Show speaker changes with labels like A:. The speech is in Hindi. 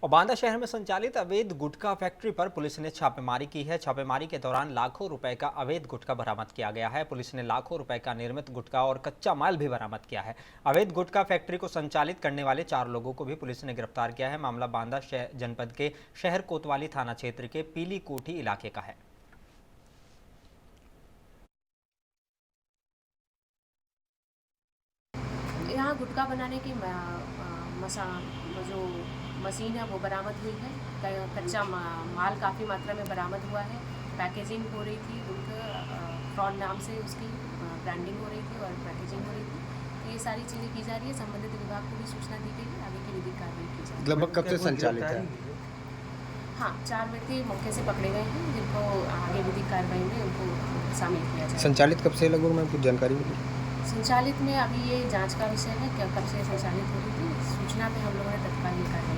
A: और बांदा शहर में संचालित अवैध गुटखा फैक्ट्री पर पुलिस ने छापेमारी की है। छापेमारी के दौरान लाखों रुपए का अवैध गुटखा बरामद किया गया है। पुलिस ने लाखों रुपए का निर्मित गुटखा और कच्चा माल भी बरामद किया है। अवैध गुटखा फैक्ट्री को संचालित करने वाले 4 लोगों को भी पुलिस ने गिरफ्तार किया है। मामला बांदा जनपद के शहर कोतवाली थाना क्षेत्र के पीली कोठी इलाके का है।
B: यहाँ गुटखा बनाने की जो मशीन है वो बरामद हुई है। कच्चा माल काफ़ी मात्रा में बरामद हुआ है। पैकेजिंग हो रही थी, फ्रॉड नाम से उसकी ब्रांडिंग हो रही थी और पैकेजिंग हो रही थी। तो ये सारी चीज़ें की जा रही है। संबंधित विभाग को भी सूचना दी गई है, आगे की विधिक कार्रवाई की जाएगी।
C: लगभग कब से संचालित है?
B: हाँ, 4 व्यक्ति मौके से पकड़े गए हैं, जिनको आगे विधिक कार्रवाई में उनको शामिल किया जाए।
C: संचालित कब से लगभग मैम कुछ जानकारी मिली?
B: संचालित में अभी ये जांच का विषय है, क्या कब से संचालित हो रही थी। सूचना पे हम लोगों ने तत्काल ये कार्रवाई